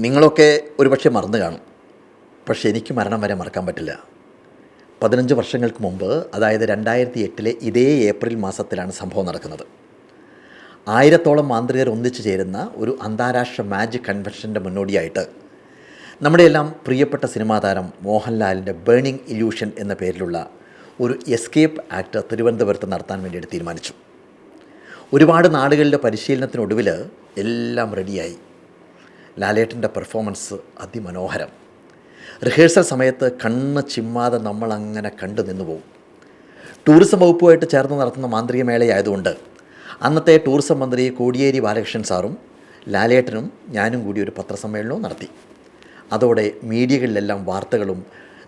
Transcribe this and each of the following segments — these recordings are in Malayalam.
നിങ്ങളൊക്കെ ഒരുപക്ഷെ മറന്നു കാണും. പക്ഷേ എനിക്ക് മരണം വരെ മറക്കാൻ പറ്റില്ല. 15 വർഷങ്ങൾക്ക് മുമ്പ്, അതായത് 2008 ഇതേ ഏപ്രിൽ മാസത്തിലാണ് സംഭവം നടക്കുന്നത്. 1000-ഓളം മാന്ത്രികർ ഒന്നിച്ചു ചേരുന്ന ഒരു അന്താരാഷ്ട്ര മാജിക് കൺവെൻഷൻ്റെ മുന്നോടിയായിട്ട് നമ്മുടെയെല്ലാം പ്രിയപ്പെട്ട സിനിമാ താരം മോഹൻലാലിൻ്റെ ബേണിംഗ് ഇല്യൂഷൻ എന്ന പേരിലുള്ള ഒരു എസ്കേപ്പ് ആക്ട് തിരുവനന്തപുരത്ത് നടത്താൻ വേണ്ടിയിട്ട് തീരുമാനിച്ചു. ഒരുപാട് നാടുകളുടെ പരിശീലനത്തിനൊടുവിൽ എല്ലാം റെഡിയായി. ലാലേട്ടൻ്റെ പെർഫോമൻസ് അതിമനോഹരം. റിഹേഴ്സൽ സമയത്ത് കണ്ണ് ചിമ്മാതെ നമ്മളങ്ങനെ കണ്ടു നിന്നു പോകും. ടൂറിസം വകുപ്പുമായിട്ട് ചേർന്ന് നടത്തുന്ന മാന്ത്രിക മേളയായതുകൊണ്ട് അന്നത്തെ ടൂറിസം മന്ത്രി കോടിയേരി ബാലകൃഷ്ണൻ സാറും ലാലേട്ടനും ഞാനും കൂടി ഒരു പത്രസമ്മേളനവും നടത്തി. അതോടെ മീഡിയകളിലെല്ലാം വാർത്തകളും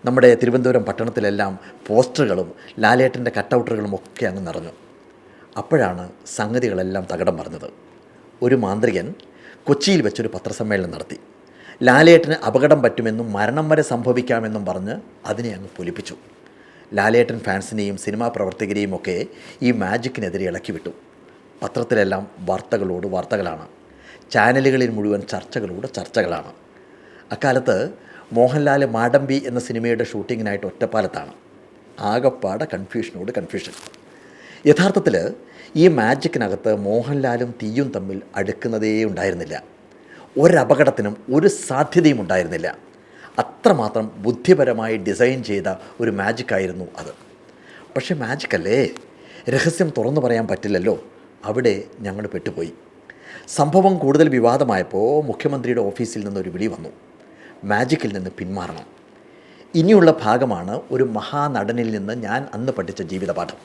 നമ്മുടെ തിരുവനന്തപുരം പട്ടണത്തിലെല്ലാം പോസ്റ്ററുകളും ലാലേട്ടൻ്റെ കട്ടൗട്ടുകളും ഒക്കെ അങ്ങ് നിറഞ്ഞു. അപ്പോഴാണ് സംഗതികളെല്ലാം തകിടം മറിഞ്ഞത്. ഒരു മാന്ത്രികൻ കൊച്ചിയിൽ വെച്ചൊരു പത്രസമ്മേളനം നടത്തി. ലാലേട്ടന് അപകടം പറ്റുമെന്നും മരണം വരെ സംഭവിക്കാമെന്നും പറഞ്ഞ് അതിനെ അങ്ങ് പൊലിപ്പിച്ചു. ലാലേട്ടൻ ഫാൻസിനെയും സിനിമാ പ്രവർത്തകരെയും ഒക്കെ ഈ മാജിക്കിനെതിരെ ഇളക്കി വിട്ടു. പത്രത്തിലെല്ലാം വാർത്തകളോട് വാർത്തകളാണ്, ചാനലുകളിൽ മുഴുവൻ ചർച്ചകളോട് ചർച്ചകളാണ്. അക്കാലത്ത് മോഹൻലാൽ മാടമ്പി എന്ന സിനിമയുടെ ഷൂട്ടിങ്ങിനായിട്ട് ഒറ്റപ്പാലത്താണ്. ആകപ്പാടെ കൺഫ്യൂഷനോട് കൺഫ്യൂഷൻ. യഥാർത്ഥത്തിൽ ഈ മാജിക്കിനകത്ത് മോഹൻലാലും തീയും തമ്മിൽ അടുക്കുന്നതേ ഉണ്ടായിരുന്നില്ല. ഒരപകടത്തിനും ഒരു സാധ്യതയും ഉണ്ടായിരുന്നില്ല. അത്രമാത്രം ബുദ്ധിപരമായി ഡിസൈൻ ചെയ്ത ഒരു മാജിക്കായിരുന്നു അത്. പക്ഷേ മാജിക്കല്ലേ, രഹസ്യം തുറന്നു പറയാൻ പറ്റില്ലല്ലോ. അവിടെ ഞങ്ങൾ പെട്ടുപോയി. സംഭവം കൂടുതൽ വിവാദമായപ്പോൾ മുഖ്യമന്ത്രിയുടെ ഓഫീസിൽ നിന്നൊരു വിളി വന്നു, മാജിക്കിൽ നിന്ന് പിന്മാറണം. ഇനിയുള്ള ഭാഗമാണ് ഒരു മഹാനടനിൽ നിന്ന് ഞാൻ അന്ന് പഠിച്ച ജീവിതപാഠം.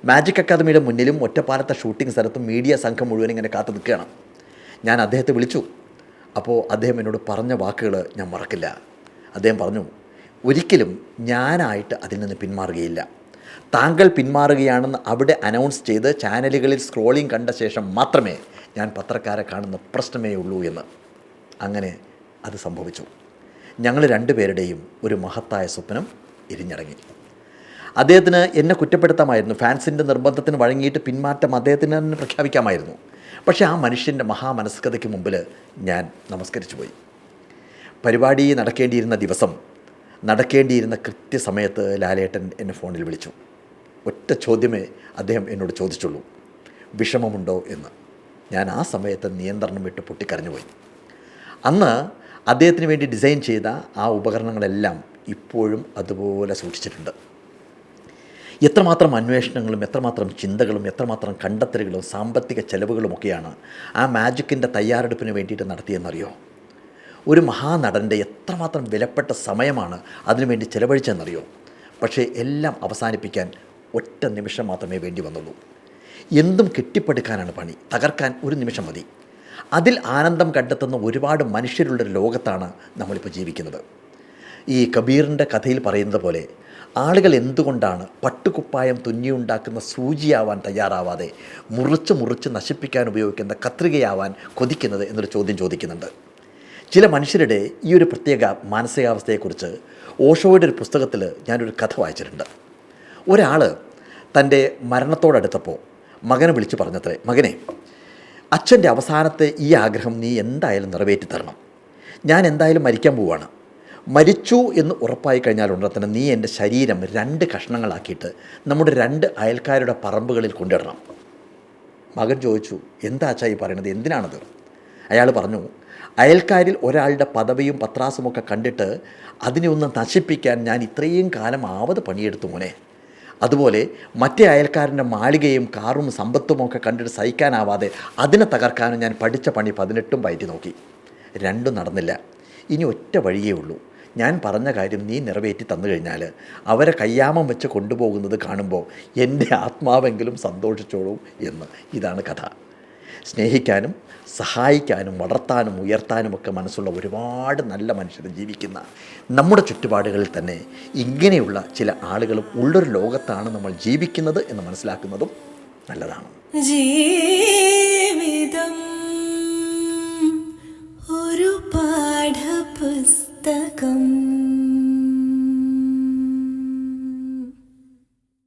മാജിക് അക്കാദമിയുടെ മുന്നിലും ഒറ്റപ്പാലത്തെ ഷൂട്ടിംഗ് സ്ഥലത്തും മീഡിയ സംഘം മുഴുവൻ ഇങ്ങനെ കാത്തു നിൽക്കുകയാണ്. ഞാൻ അദ്ദേഹത്തെ വിളിച്ചു. അപ്പോൾ അദ്ദേഹം എന്നോട് പറഞ്ഞ വാക്കുകൾ ഞാൻ മറക്കില്ല. അദ്ദേഹം പറഞ്ഞു, ഒരിക്കലും ഞാനായിട്ട് അതിൽ നിന്ന് പിന്മാറുകയില്ല. താങ്കൾ പിന്മാറുകയാണെന്ന് അവിടെ അനൗൺസ് ചെയ്ത് ചാനലുകളിൽ സ്ക്രോളിംഗ് കണ്ട ശേഷം മാത്രമേ ഞാൻ പത്രക്കാരെ കാണുന്ന പ്രശ്നമേ ഉള്ളൂ എന്ന്. അങ്ങനെ അത് സംഭവിച്ചു. ഞങ്ങൾ രണ്ടുപേരുടെയും ഒരു മഹത്തായ സ്വപ്നം ഇരിഞ്ഞടങ്ങി. അദ്ദേഹത്തിന് എന്നെ കുറ്റപ്പെടുത്താമായിരുന്നു. ഫാൻസിൻ്റെ നിർബന്ധത്തിന് വഴങ്ങിയിട്ട് പിന്മാറ്റം അദ്ദേഹത്തിന് തന്നെ പ്രഖ്യാപിക്കാമായിരുന്നു. പക്ഷേ ആ മനുഷ്യൻ്റെ മഹാമനസ്കതയ്ക്ക് മുമ്പിൽ ഞാൻ നമസ്കരിച്ചു പോയി. പരിപാടി നടക്കേണ്ടിയിരുന്ന ദിവസം, നടക്കേണ്ടിയിരുന്ന കൃത്യസമയത്ത് ലാലേട്ടൻ എന്നെ ഫോണിൽ വിളിച്ചു. ഒറ്റ ചോദ്യമേ അദ്ദേഹം എന്നോട് ചോദിച്ചുള്ളൂ, വിഷമമുണ്ടോ എന്ന്. ഞാൻ ആ സമയത്ത് നിയന്ത്രണം വിട്ട് പൊട്ടിക്കരഞ്ഞുപോയി. അന്ന് അദ്ദേഹത്തിന് വേണ്ടി ഡിസൈൻ ചെയ്ത ആ ഉപകരണങ്ങളെല്ലാം ഇപ്പോഴും അതുപോലെ സൂക്ഷിച്ചിട്ടുണ്ട്. എത്രമാത്രം അന്വേഷണങ്ങളും എത്രമാത്രം ചിന്തകളും എത്രമാത്രം കണ്ടെത്തലുകളും സാമ്പത്തിക ചെലവുകളുമൊക്കെയാണ് ആ മാജിക്കിൻ്റെ തയ്യാറെടുപ്പിന് വേണ്ടിയിട്ട് നടത്തിയെന്നറിയോ? ഒരു മഹാനടൻ്റെ എത്രമാത്രം വിലപ്പെട്ട സമയമാണ് അതിനുവേണ്ടി ചെലവഴിച്ചെന്നറിയോ? പക്ഷേ എല്ലാം അവസാനിപ്പിക്കാൻ ഒറ്റ നിമിഷം മാത്രമേ വേണ്ടി വന്നുള്ളൂ. എന്തും കെട്ടിപ്പടുക്കാനാണ് പണി, തകർക്കാൻ ഒരു നിമിഷം മതി. അതിൽ ആനന്ദം കണ്ടെത്തുന്ന ഒരുപാട് മനുഷ്യരുള്ളൊരു ലോകത്താണ് നമ്മളിപ്പോൾ ജീവിക്കുന്നത്. ഈ കബീറിൻ്റെ കഥയിൽ പറയുന്നത് പോലെ, ആളുകൾ എന്തുകൊണ്ടാണ് പട്ടുകുപ്പായം തുന്നിയുണ്ടാക്കുന്ന സൂചിയാവാൻ തയ്യാറാവാതെ മുറിച്ച് മുറിച്ച് നശിപ്പിക്കാൻ ഉപയോഗിക്കുന്ന കത്രികയാവാൻ കൊതിക്കുന്നത് എന്നൊരു ചോദ്യം ചോദിക്കുന്നുണ്ട്. ചില മനുഷ്യരുടെ ഈ ഒരു പ്രത്യേക മാനസികാവസ്ഥയെക്കുറിച്ച് ഓഷോയുടെ ഒരു പുസ്തകത്തിൽ ഞാനൊരു കഥ വായിച്ചിട്ടുണ്ട്. ഒരാൾ തൻ്റെ മരണത്തോടടുത്തപ്പോൾ മകനെ വിളിച്ച് പറഞ്ഞത്രേ, മകനെ, അച്ഛൻ്റെ അവസാനത്തെ ഈ ആഗ്രഹം നീ എന്തായാലും നിറവേറ്റി തരണം. ഞാൻ എന്തായാലും മരിക്കാൻ പോവുകയാണ്. മരിച്ചു എന്ന് ഉറപ്പായി കഴിഞ്ഞാൽ ഉടനെ തന്നെ നീ എൻ്റെ ശരീരം 2 കഷ്ണങ്ങളാക്കിയിട്ട് നമ്മുടെ 2 അയൽക്കാരുടെ പറമ്പുകളിൽ കൊണ്ടിടണം. മകൻ ചോദിച്ചു, എന്താ അച്ഛാ ഈ പറയണത്, എന്തിനാണത്? അയാൾ പറഞ്ഞു, അയൽക്കാരിൽ ഒരാളുടെ പദവിയും പത്രാസുമൊക്കെ കണ്ടിട്ട് അതിനെ ഒന്ന് നശിപ്പിക്കാൻ ഞാൻ ഇത്രയും കാലം ആവത് പണിയെടുത്തു മോനെ. അതുപോലെ മറ്റേ അയൽക്കാരൻ്റെ മാളികയും കാറും സമ്പത്തുമൊക്കെ കണ്ടിട്ട് സഹിക്കാനാവാതെ അതിനെ തകർക്കാനും ഞാൻ പഠിച്ച പണി 18 പയറ്റി നോക്കി. 2 നടന്നില്ല. ഇനി ഒറ്റ വഴിയേ ഉള്ളൂ. ഞാൻ പറഞ്ഞ കാര്യം നീ നിറവേറ്റി തന്നു കഴിഞ്ഞാൽ അവരെ കയ്യാമം വെച്ച് കൊണ്ടുപോകുന്നത് കാണുമ്പോൾ എൻ്റെ ആത്മാവെങ്കിലും സന്തോഷിച്ചോളൂ എന്ന്. ഇതാണ് കഥ. സ്നേഹിക്കാനും സഹായിക്കാനും വളർത്താനും ഉയർത്താനുമൊക്കെ മനസ്സുള്ള ഒരുപാട് നല്ല മനുഷ്യർ ജീവിക്കുന്ന നമ്മുടെ ചുറ്റുപാടുകളിൽ തന്നെ ഇങ്ങനെയുള്ള ചില ആളുകളും ഉള്ളൊരു ലോകത്താണ് നമ്മൾ ജീവിക്കുന്നത് എന്ന് മനസ്സിലാക്കുന്നതും നല്ലതാണ്. ജീവിതം ഒരു പാഠപുസ്തകം.